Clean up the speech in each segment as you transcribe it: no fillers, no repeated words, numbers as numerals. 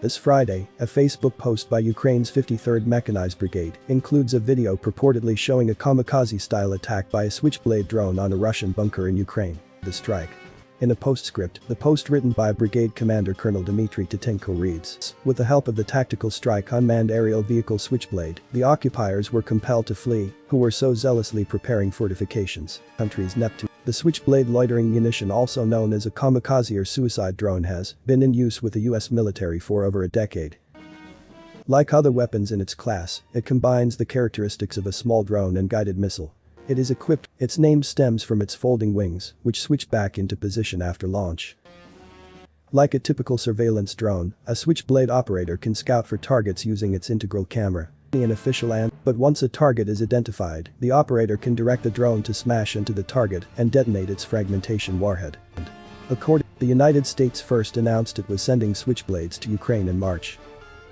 This Friday, a Facebook post by Ukraine's 53rd Mechanized Brigade includes a video purportedly showing a kamikaze-style attack by a Switchblade drone on a Russian bunker in Ukraine. The strike. In a postscript, the post written by Brigade Commander Colonel Dmitry Titenko reads, "With the help of the tactical strike unmanned aerial vehicle Switchblade, the occupiers were compelled to flee, who were so zealously preparing fortifications. Country's Neptune." The Switchblade loitering munition, also known as a kamikaze or suicide drone, has been in use with the US military for over a decade. Like other weapons in its class, it combines the characteristics of a small drone and guided missile. It is equipped, its name stems from its folding wings, which switch back into position after launch. Like a typical surveillance drone, a Switchblade operator can scout for targets using its integral camera. But once a target is identified, the operator can direct the drone to smash into the target and detonate its fragmentation warhead. According, the United States first announced it was sending Switchblades to Ukraine in March.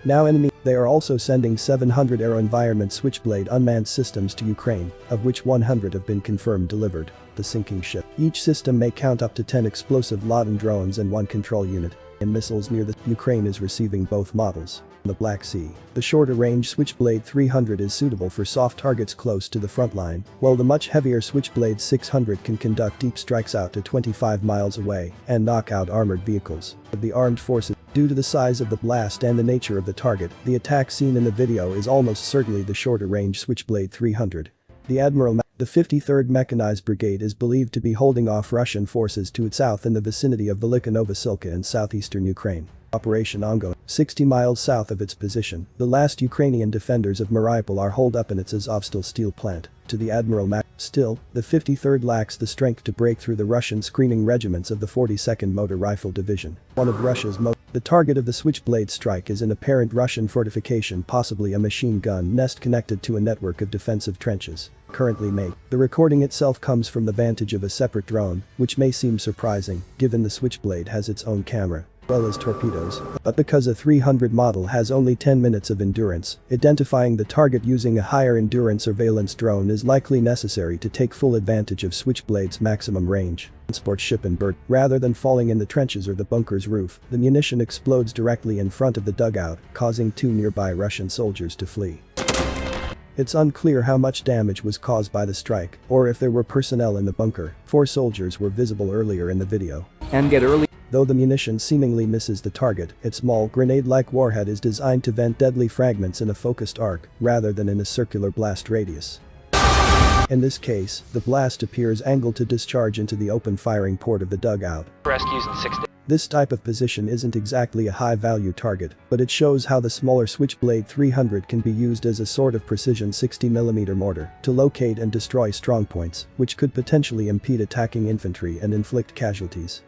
Now they are also sending 700 AeroVironment Switchblade unmanned systems to Ukraine, of which 100 have been confirmed delivered. The sinking ship. Each system may count up to 10 explosive Laden drones and 1 control unit. And missiles near the Ukraine is receiving both models. In the Black Sea, the shorter-range Switchblade 300 is suitable for soft targets close to the front line, while the much heavier Switchblade 600 can conduct deep strikes out to 25 miles away and knock out armored vehicles of the armed forces. Due to the size of the blast and the nature of the target, the attack seen in the video is almost certainly the shorter-range Switchblade 300. The 53rd Mechanized Brigade is believed to be holding off Russian forces to its south in the vicinity of Velika Novosilka in southeastern Ukraine. Operation ongoing. 60 miles south of its position, the last Ukrainian defenders of Mariupol are holed up in its Azovstal steel plant. To the Admiral Still, the 53rd lacks the strength to break through the Russian screening regiments of the 42nd Motor Rifle Division, one of Russia's most. The target of the Switchblade strike is an apparent Russian fortification, possibly a machine gun nest connected to a network of defensive trenches. Currently made. The recording itself comes from the vantage of a separate drone, which may seem surprising, given the Switchblade has its own camera, as well as torpedoes, but because a 300 model has only 10 minutes of endurance, identifying the target using a higher endurance surveillance drone is likely necessary to take full advantage of Switchblade's maximum range. Transport ship and bird. Rather than falling in the trenches or the bunker's roof, the munition explodes directly in front of the dugout, causing 2 nearby Russian soldiers to flee. It's unclear how much damage was caused by the strike, or if there were personnel in the bunker. 4 soldiers were visible earlier in the video. Though the munition seemingly misses the target, its small grenade-like warhead is designed to vent deadly fragments in a focused arc, rather than in a circular blast radius. In this case, the blast appears angled to discharge into the open firing port of the dugout. Rescues in 6 days. This type of position isn't exactly a high-value target, but it shows how the smaller Switchblade 300 can be used as a sort of precision 60mm mortar to locate and destroy strongpoints, which could potentially impede attacking infantry and inflict casualties.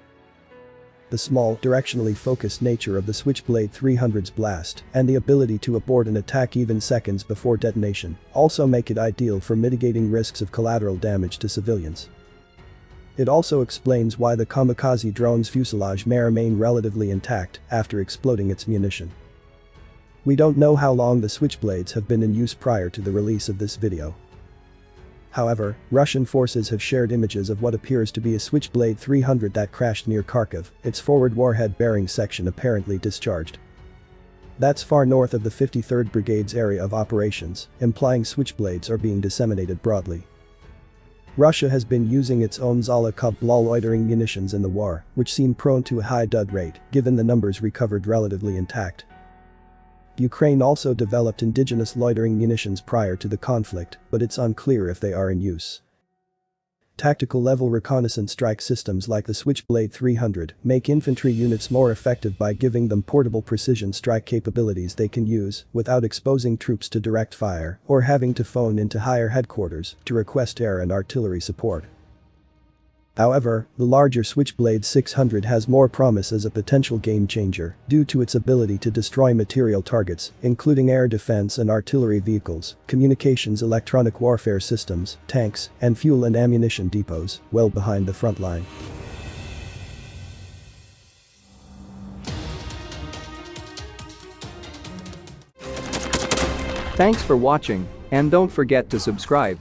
The small, directionally focused nature of the Switchblade 300's blast and the ability to abort an attack even seconds before detonation also make it ideal for mitigating risks of collateral damage to civilians. It also explains why the kamikaze drone's fuselage may remain relatively intact after exploding its munition. We don't know how long the Switchblades have been in use prior to the release of this video. However, Russian forces have shared images of what appears to be a Switchblade 300 that crashed near Kharkiv, its forward warhead bearing section apparently discharged. That's far north of the 53rd Brigade's area of operations, implying Switchblades are being disseminated broadly. Russia has been using its own Zalakov loitering munitions in the war, which seem prone to a high dud rate, given the numbers recovered relatively intact. Ukraine also developed indigenous loitering munitions prior to the conflict, but it's unclear if they are in use. Tactical-level reconnaissance strike systems like the Switchblade 300 make infantry units more effective by giving them portable precision strike capabilities they can use without exposing troops to direct fire or having to phone into higher headquarters to request air and artillery support. However, the larger Switchblade 600 has more promise as a potential game-changer due to its ability to destroy material targets, including air defense and artillery vehicles, communications electronic warfare systems, tanks, and fuel and ammunition depots, well behind the front line. Thanks for watching, and don't forget to subscribe.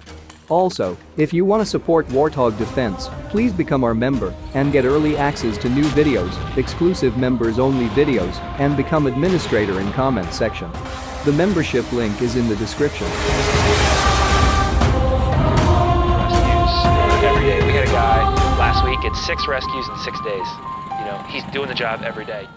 Also, if you want to support Warthog Defense, please become our member and get early access to new videos, exclusive members-only videos, and become administrator in comment section. The membership link is in the description. Rescues every day. We had a guy last week, it's 6 rescues in 6 days. You know, he's doing the job every day.